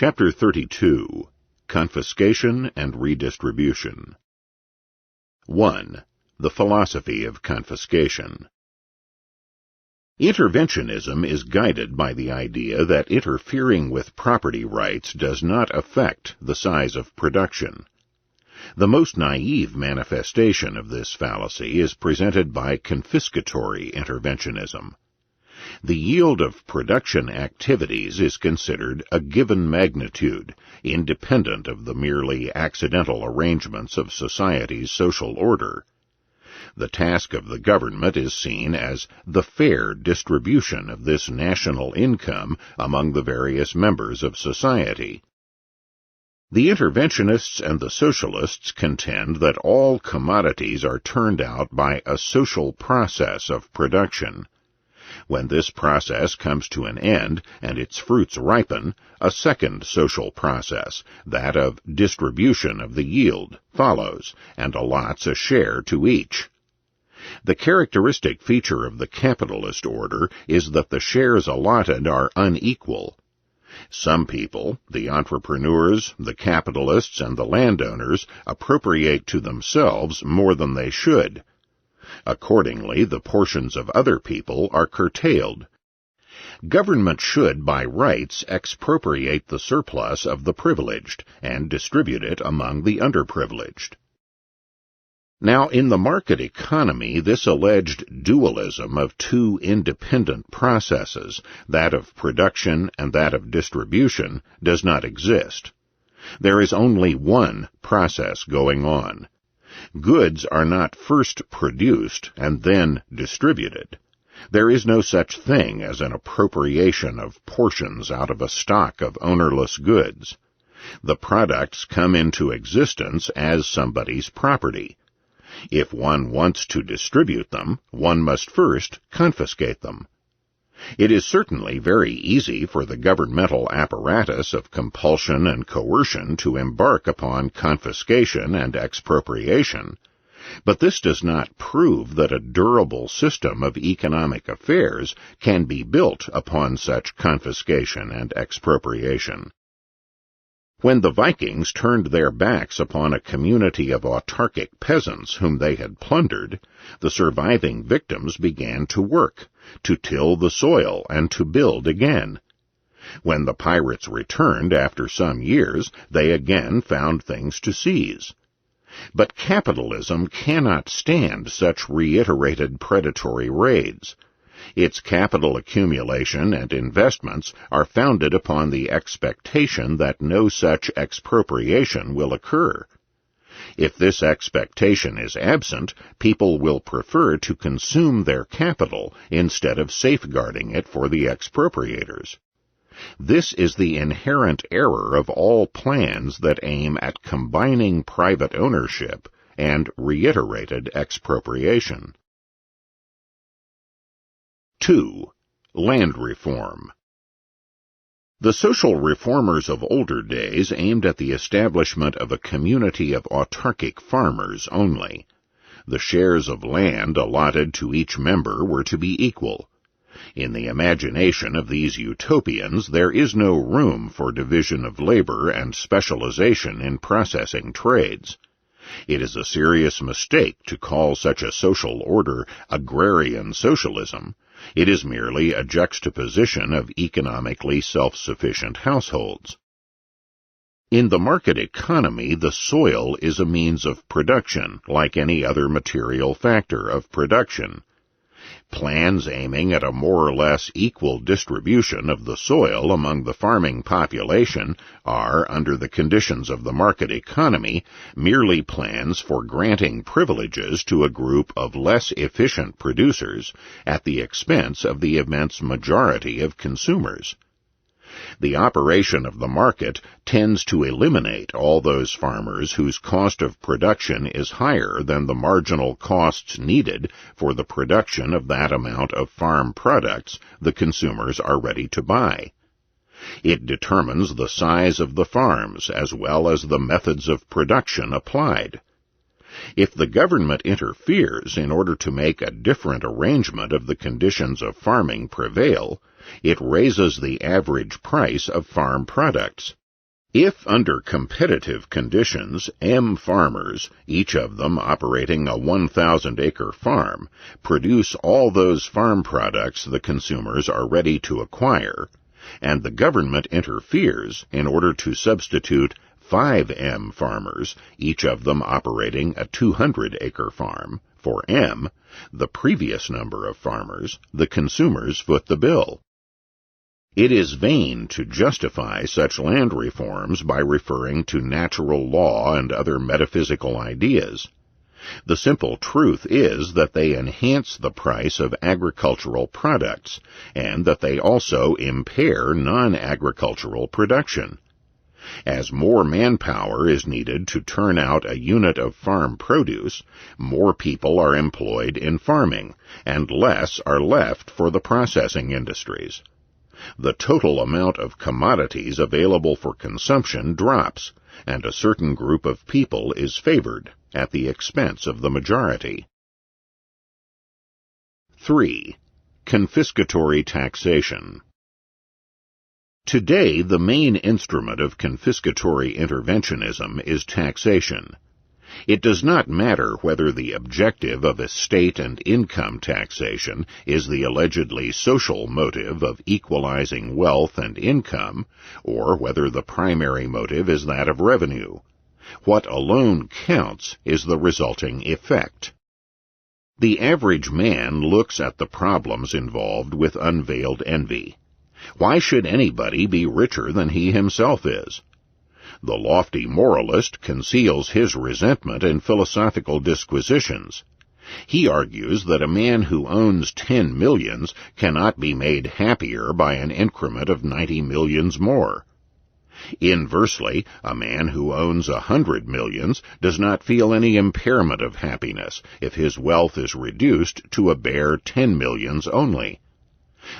Chapter 32. Confiscation and Redistribution. 1. The Philosophy of Confiscation. Interventionism is guided by the idea that interfering with property rights does not affect the size of production. The most naive manifestation of this fallacy is presented by confiscatory interventionism. The yield of production activities is considered a given magnitude, independent of the merely accidental arrangements of society's social order. The task of the government is seen as the fair distribution of this national income among the various members of society. The interventionists and the socialists contend that all commodities are turned out by a social process of production. When this process comes to an end and its fruits ripen, a second social process, that of distribution of the yield, follows, and allots a share to each. The characteristic feature of the capitalist order is that the shares allotted are unequal. Some people, the entrepreneurs, the capitalists, and the landowners, appropriate to themselves more than they should. Accordingly, the portions of other people are curtailed. Government should, by rights, expropriate the surplus of the privileged and distribute it among the underprivileged. Now, in the market economy, this alleged dualism of two independent processes, that of production and that of distribution, does not exist. There is only one process going on. Goods are not first produced and then distributed. There is no such thing as an appropriation of portions out of a stock of ownerless goods. The products come into existence as somebody's property. If one wants to distribute them, one must first confiscate them. It is certainly very easy for the governmental apparatus of compulsion and coercion to embark upon confiscation and expropriation, but this does not prove that a durable system of economic affairs can be built upon such confiscation and expropriation. When the Vikings turned their backs upon a community of autarkic peasants whom they had plundered, the surviving victims began to work, to till the soil and to build again. When the pirates returned after some years, they again found things to seize. But capitalism cannot stand such reiterated predatory raids. Its capital accumulation and investments are founded upon the expectation that no such expropriation will occur. If this expectation is absent, people will prefer to consume their capital instead of safeguarding it for the expropriators. This is the inherent error of all plans that aim at combining private ownership and reiterated expropriation. 2. Land reform. The social reformers of older days aimed at the establishment of a community of autarkic farmers only. The shares of land allotted to each member were to be equal. In the imagination of these utopians, there is no room for division of labor and specialization in processing trades. It is a serious mistake to call such a social order agrarian socialism. It is merely a juxtaposition of economically self-sufficient households. In the market economy, the soil is a means of production, like any other material factor of production. Plans aiming at a more or less equal distribution of the soil among the farming population are, under the conditions of the market economy, merely plans for granting privileges to a group of less efficient producers at the expense of the immense majority of consumers. The operation of the market tends to eliminate all those farmers whose cost of production is higher than the marginal costs needed for the production of that amount of farm products the consumers are ready to buy. It determines the size of the farms as well as the methods of production applied. If the government interferes in order to make a different arrangement of the conditions of farming prevail, it raises the average price of farm products. If under competitive conditions, M farmers, each of them operating a 1,000-acre farm, produce all those farm products the consumers are ready to acquire, and the government interferes in order to substitute 5 M farmers, each of them operating a 200-acre farm, for M, the previous number of farmers, the consumers foot the bill. It is vain to justify such land reforms by referring to natural law and other metaphysical ideas. The simple truth is that they enhance the price of agricultural products, and that they also impair non-agricultural production. As more manpower is needed to turn out a unit of farm produce, more people are employed in farming, and less are left for the processing industries. The total amount of commodities available for consumption drops, and a certain group of people is favored at the expense of the majority. 3. Confiscatory taxation. Today, the main instrument of confiscatory interventionism is taxation. It does not matter whether the objective of estate and income taxation is the allegedly social motive of equalizing wealth and income, or whether the primary motive is that of revenue. What alone counts is the resulting effect. The average man looks at the problems involved with unveiled envy. Why should anybody be richer than he himself is? The lofty moralist conceals his resentment in philosophical disquisitions. He argues that a man who owns 10 millions cannot be made happier by an increment of 90 millions more. Inversely, a man who owns 100 millions does not feel any impairment of happiness if his wealth is reduced to a bare 10 millions only.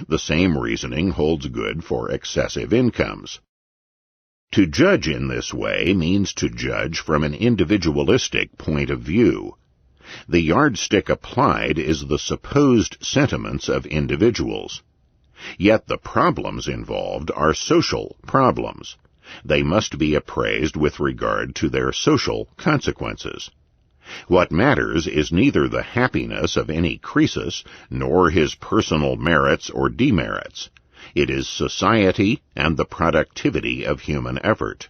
The same reasoning holds good for excessive incomes. To judge in this way means to judge from an individualistic point of view. The yardstick applied is the supposed sentiments of individuals. Yet the problems involved are social problems. They must be appraised with regard to their social consequences. What matters is neither the happiness of any Croesus, nor his personal merits or demerits. It is society and the productivity of human effort.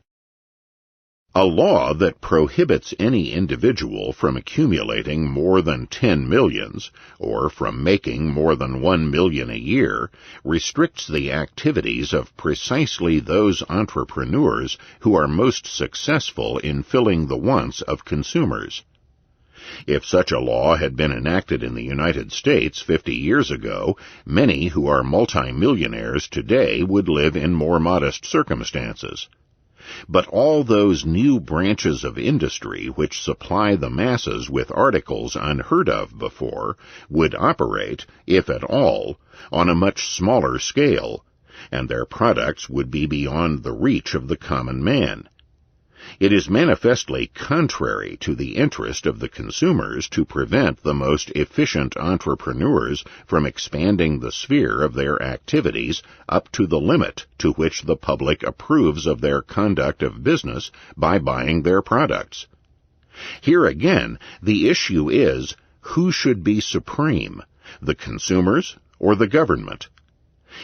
A law that prohibits any individual from accumulating more than 10 millions, or from making more than 1 million a year, restricts the activities of precisely those entrepreneurs who are most successful in filling the wants of consumers. If such a law had been enacted in the United States 50 years ago, many who are multimillionaires today would live in more modest circumstances. But all those new branches of industry which supply the masses with articles unheard of before would operate, if at all, on a much smaller scale, and their products would be beyond the reach of the common man. It is manifestly contrary to the interest of the consumers to prevent the most efficient entrepreneurs from expanding the sphere of their activities up to the limit to which the public approves of their conduct of business by buying their products. Here again, the issue is, who should be supreme, the consumers or the government?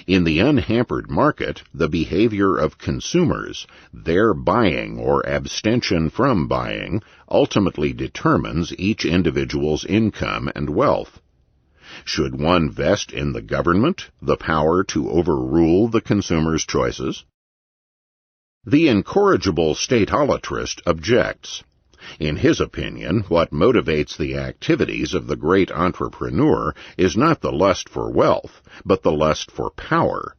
In the unhampered market, the behavior of consumers, their buying or abstention from buying, ultimately determines each individual's income and wealth. Should one vest in the government the power to overrule the consumer's choices? The incorrigible statolatrist objects. In his opinion, what motivates the activities of the great entrepreneur is not the lust for wealth, but the lust for power.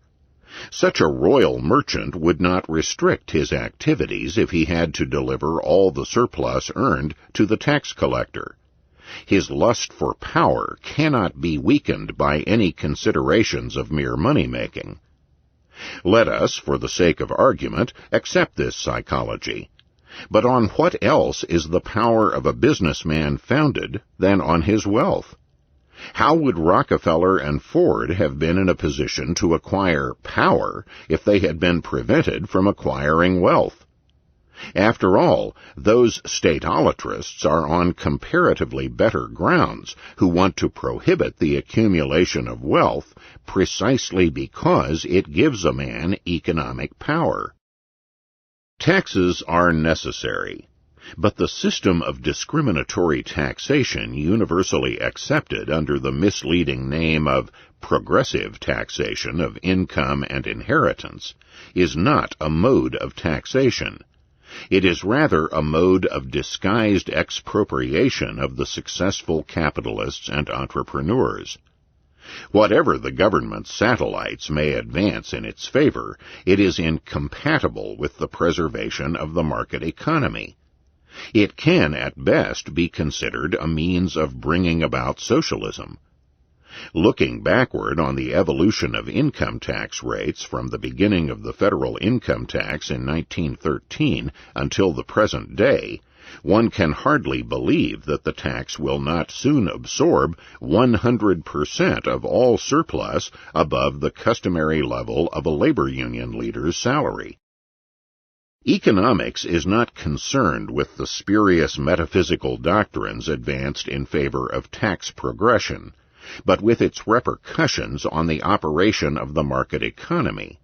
Such a royal merchant would not restrict his activities if he had to deliver all the surplus earned to the tax collector. His lust for power cannot be weakened by any considerations of mere money-making. Let us, for the sake of argument, accept this psychology. But on what else is the power of a businessman founded than on his wealth? How would Rockefeller and Ford have been in a position to acquire power if they had been prevented from acquiring wealth? After all, those state-olatrists are on comparatively better grounds who want to prohibit the accumulation of wealth precisely because it gives a man economic power. Taxes are necessary, but the system of discriminatory taxation universally accepted under the misleading name of progressive taxation of income and inheritance is not a mode of taxation. It is rather a mode of disguised expropriation of the successful capitalists and entrepreneurs. Whatever the government's satellites may advance in its favor, it is incompatible with the preservation of the market economy. It can, at best, be considered a means of bringing about socialism. Looking backward on the evolution of income tax rates from the beginning of the federal income tax in 1913 until the present day, one can hardly believe that the tax will not soon absorb 100% of all surplus above the customary level of a labor union leader's salary. Economics is not concerned with the spurious metaphysical doctrines advanced in favor of tax progression, but with its repercussions on the operation of the market economy.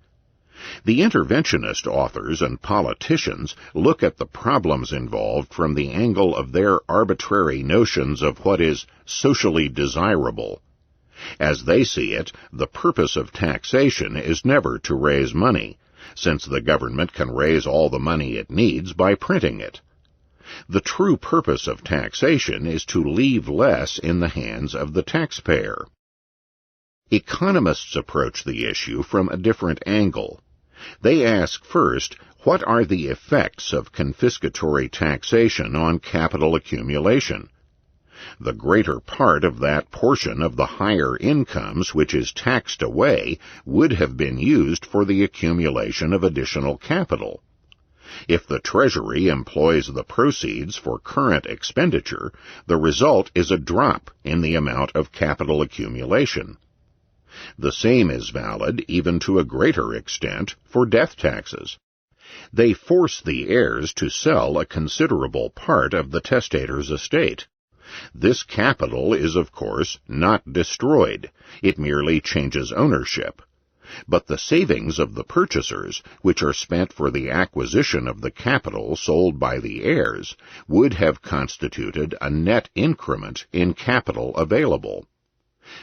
The interventionist authors and politicians look at the problems involved from the angle of their arbitrary notions of what is socially desirable. As they see it, the purpose of taxation is never to raise money, since the government can raise all the money it needs by printing it. The true purpose of taxation is to leave less in the hands of the taxpayer. Economists approach the issue from a different angle. They ask first, what are the effects of confiscatory taxation on capital accumulation? The greater part of that portion of the higher incomes which is taxed away would have been used for the accumulation of additional capital. If the Treasury employs the proceeds for current expenditure, the result is a drop in the amount of capital accumulation. The same is valid, even to a greater extent, for death taxes. They force the heirs to sell a considerable part of the testator's estate. This capital is, of course, not destroyed. It merely changes ownership. But the savings of the purchasers, which are spent for the acquisition of the capital sold by the heirs, would have constituted a net increment in capital available.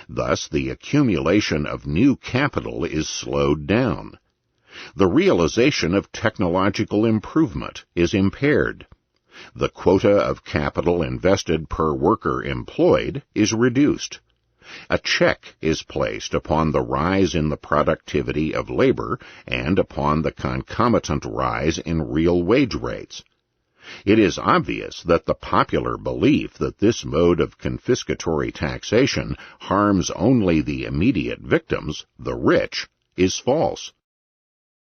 Thus, the accumulation of new capital is slowed down. The realization of technological improvement is impaired. The quota of capital invested per worker employed is reduced. A check is placed upon the rise in the productivity of labor and upon the concomitant rise in real wage rates. It is obvious that the popular belief that this mode of confiscatory taxation harms only the immediate victims, the rich, is false.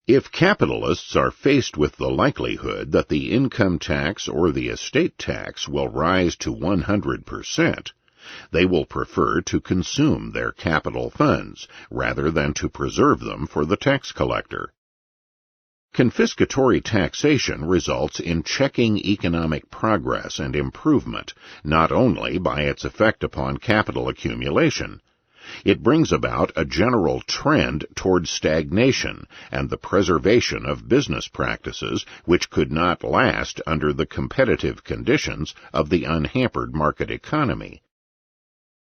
If capitalists are faced with the likelihood that the income tax or the estate tax will rise to 100%, they will prefer to consume their capital funds rather than to preserve them for the tax collector. Confiscatory taxation results in checking economic progress and improvement, not only by its effect upon capital accumulation. It brings about a general trend toward stagnation and the preservation of business practices which could not last under the competitive conditions of the unhampered market economy.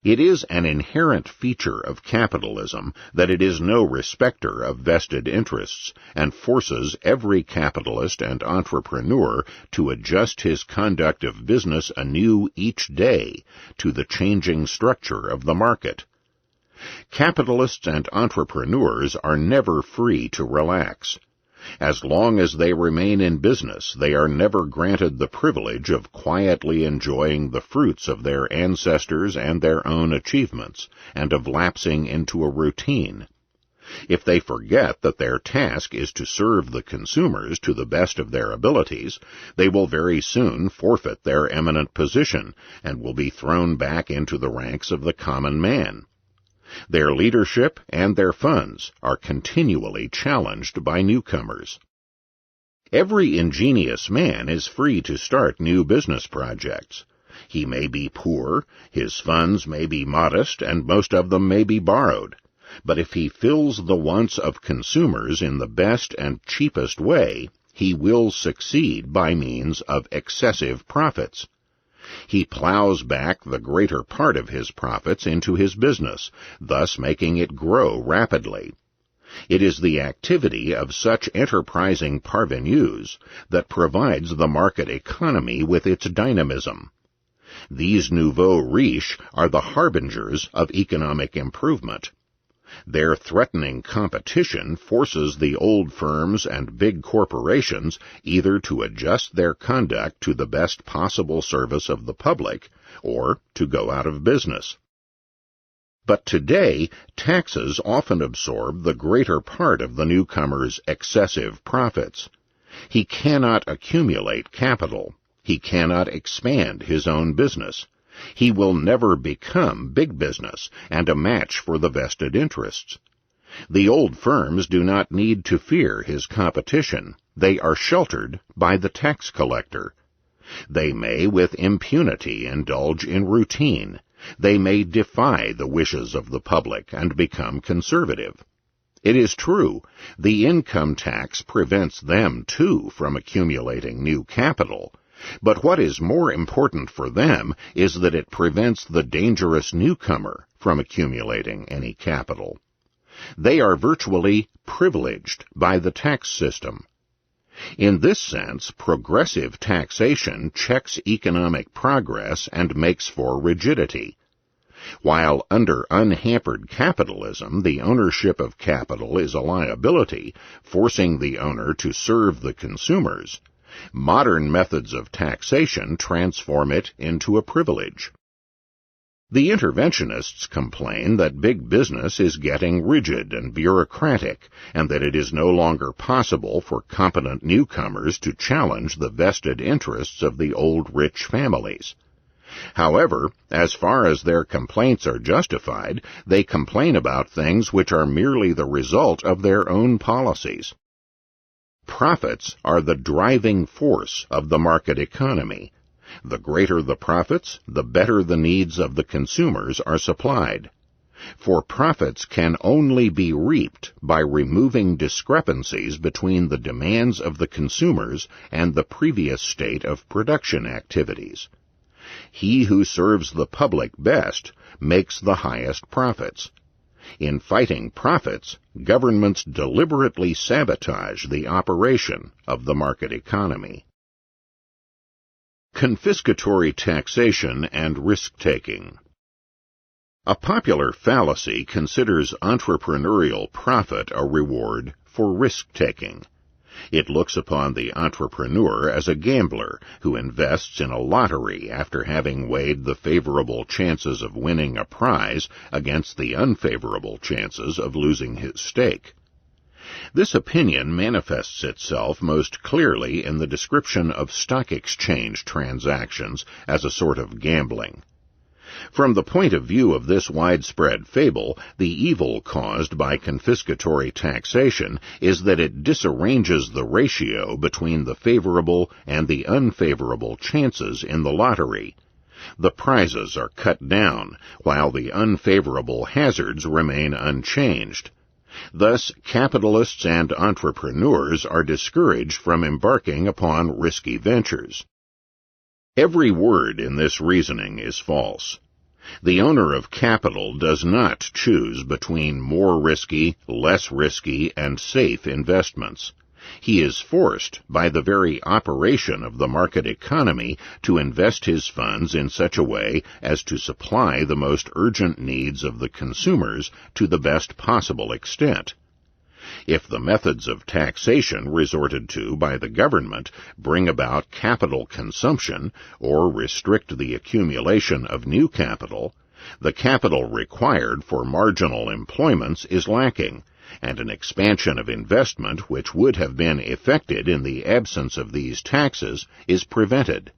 It is an inherent feature of capitalism that it is no respecter of vested interests and forces every capitalist and entrepreneur to adjust his conduct of business anew each day to the changing structure of the market. Capitalists and entrepreneurs are never free to relax. As long as they remain in business, they are never granted the privilege of quietly enjoying the fruits of their ancestors and their own achievements, and of lapsing into a routine. If they forget that their task is to serve the consumers to the best of their abilities, they will very soon forfeit their eminent position, and will be thrown back into the ranks of the common man. Their leadership and their funds are continually challenged by newcomers. Every ingenious man is free to start new business projects. He may be poor, his funds may be modest, and most of them may be borrowed. But if he fills the wants of consumers in the best and cheapest way, he will succeed by means of excessive profits. He plows back the greater part of his profits into his business, thus making it grow rapidly. It is the activity of such enterprising parvenus that provides the market economy with its dynamism. These nouveaux riches are the harbingers of economic improvement. Their threatening competition forces the old firms and big corporations either to adjust their conduct to the best possible service of the public or to go out of business. But today, taxes often absorb the greater part of the newcomer's excessive profits. He cannot accumulate capital. He cannot expand his own business. He will never become big business and a match for the vested interests. The old firms do not need to fear his competition. They are sheltered by the tax collector. They may with impunity indulge in routine. They may defy the wishes of the public and become conservative. It is true, the income tax prevents them, too, from accumulating new capital. But what is more important for them is that it prevents the dangerous newcomer from accumulating any capital. They are virtually privileged by the tax system. In this sense, progressive taxation checks economic progress and makes for rigidity. While under unhampered capitalism, the ownership of capital is a liability, forcing the owner to serve the consumers, modern methods of taxation transform it into a privilege. The interventionists complain that big business is getting rigid and bureaucratic, and that it is no longer possible for competent newcomers to challenge the vested interests of the old rich families. However, as far as their complaints are justified, they complain about things which are merely the result of their own policies. Profits are the driving force of the market economy. The greater the profits, the better the needs of the consumers are supplied. For profits can only be reaped by removing discrepancies between the demands of the consumers and the previous state of production activities. He who serves the public best makes the highest profits. In fighting profits, governments deliberately sabotage the operation of the market economy. Confiscatory taxation and risk-taking. A popular fallacy considers entrepreneurial profit a reward for risk-taking. It looks upon the entrepreneur as a gambler who invests in a lottery after having weighed the favorable chances of winning a prize against the unfavorable chances of losing his stake. This opinion manifests itself most clearly in the description of stock exchange transactions as a sort of gambling. From the point of view of this widespread fable, the evil caused by confiscatory taxation is that it disarranges the ratio between the favorable and the unfavorable chances in the lottery. The prizes are cut down, while the unfavorable hazards remain unchanged. Thus, capitalists and entrepreneurs are discouraged from embarking upon risky ventures. Every word in this reasoning is false. The owner of capital does not choose between more risky, less risky, and safe investments. He is forced, by the very operation of the market economy, to invest his funds in such a way as to supply the most urgent needs of the consumers to the best possible extent. If the methods of taxation resorted to by the government bring about capital consumption or restrict the accumulation of new capital, the capital required for marginal employments is lacking, and an expansion of investment which would have been effected in the absence of these taxes is prevented.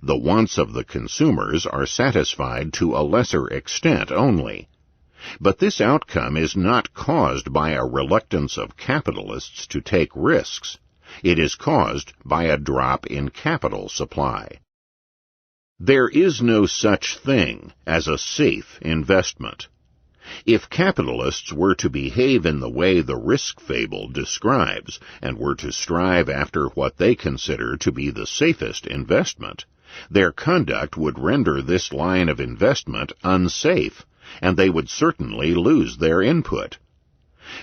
The wants of the consumers are satisfied to a lesser extent only. But this outcome is not caused by a reluctance of capitalists to take risks. It is caused by a drop in capital supply. There is no such thing as a safe investment. If capitalists were to behave in the way the risk fable describes, and were to strive after what they consider to be the safest investment, their conduct would render this line of investment unsafe, and they would certainly lose their input.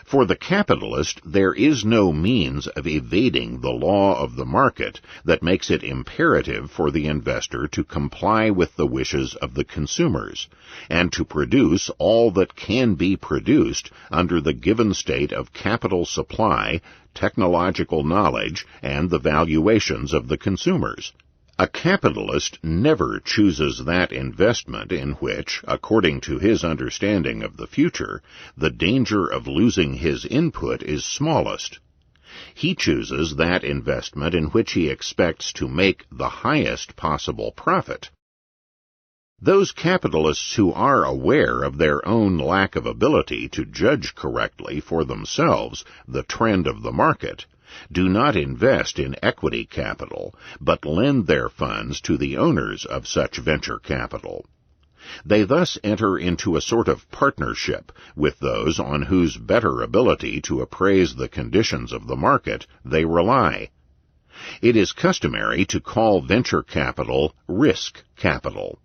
For the capitalist, there is no means of evading the law of the market that makes it imperative for the investor to comply with the wishes of the consumers, and to produce all that can be produced under the given state of capital supply, technological knowledge, and the valuations of the consumers. A capitalist never chooses that investment in which, according to his understanding of the future, the danger of losing his input is smallest. He chooses that investment in which he expects to make the highest possible profit. Those capitalists who are aware of their own lack of ability to judge correctly for themselves the trend of the market do not invest in equity capital, but lend their funds to the owners of such venture capital. They thus enter into a sort of partnership with those on whose better ability to appraise the conditions of the market they rely. It is customary to call venture capital risk capital.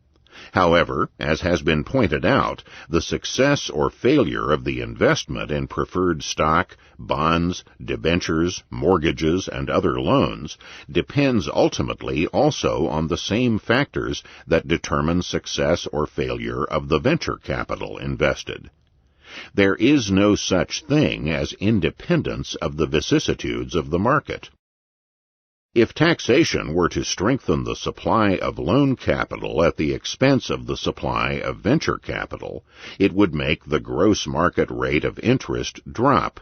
However, as has been pointed out, the success or failure of the investment in preferred stock, bonds, debentures, mortgages, and other loans depends ultimately also on the same factors that determine success or failure of the venture capital invested. There is no such thing as independence of the vicissitudes of the market. If taxation were to strengthen the supply of loan capital at the expense of the supply of venture capital, it would make the gross market rate of interest drop,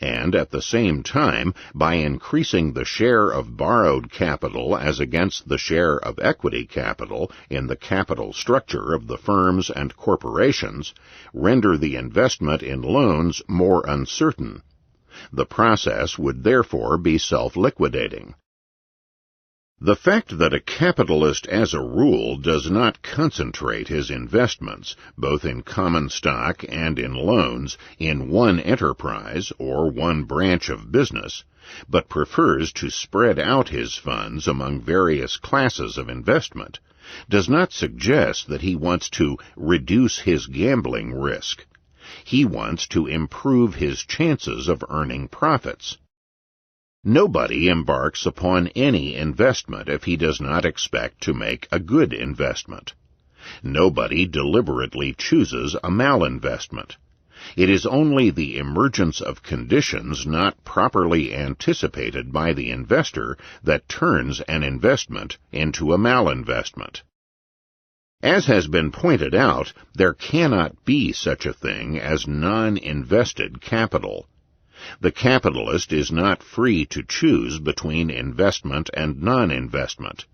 and at the same time, by increasing the share of borrowed capital as against the share of equity capital in the capital structure of the firms and corporations, render the investment in loans more uncertain. The process would therefore be self-liquidating. The fact that a capitalist as a rule does not concentrate his investments, both in common stock and in loans, in one enterprise or one branch of business, but prefers to spread out his funds among various classes of investment, does not suggest that he wants to reduce his gambling risk. He wants to improve his chances of earning profits. Nobody embarks upon any investment if he does not expect to make a good investment. Nobody deliberately chooses a malinvestment. It is only the emergence of conditions not properly anticipated by the investor that turns an investment into a malinvestment. As has been pointed out, there cannot be such a thing as non-invested capital. The capitalist is not free to choose between investment and non-investment.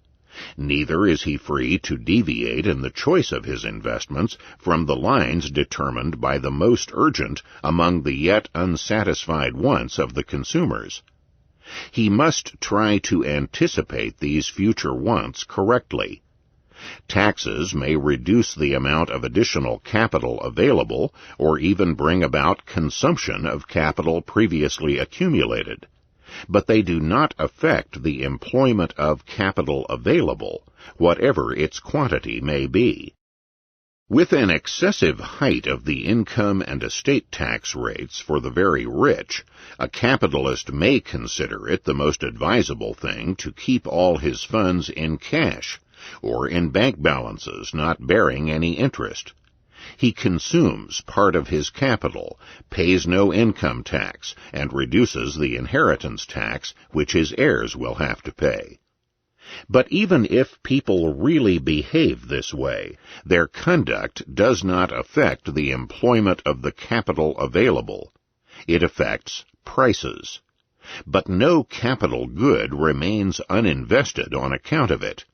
Neither is he free to deviate in the choice of his investments from the lines determined by the most urgent among the yet unsatisfied wants of the consumers. He must try to anticipate these future wants correctly. Taxes may reduce the amount of additional capital available, or even bring about consumption of capital previously accumulated, but they do not affect the employment of capital available, whatever its quantity may be. With an excessive height of the income and estate tax rates for the very rich, a capitalist may consider it the most advisable thing to keep all his funds in cash, or in bank balances not bearing any interest. He consumes part of his capital, pays no income tax, and reduces the inheritance tax which his heirs will have to pay. But even if people really behave this way, their conduct does not affect the employment of the capital available. It affects prices. But no capital good remains uninvested on account of it,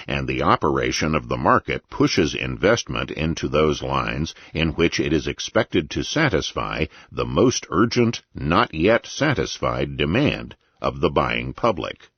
and the operation of the market pushes investment into those lines in which it is expected to satisfy the most urgent, not yet satisfied demand of the buying public.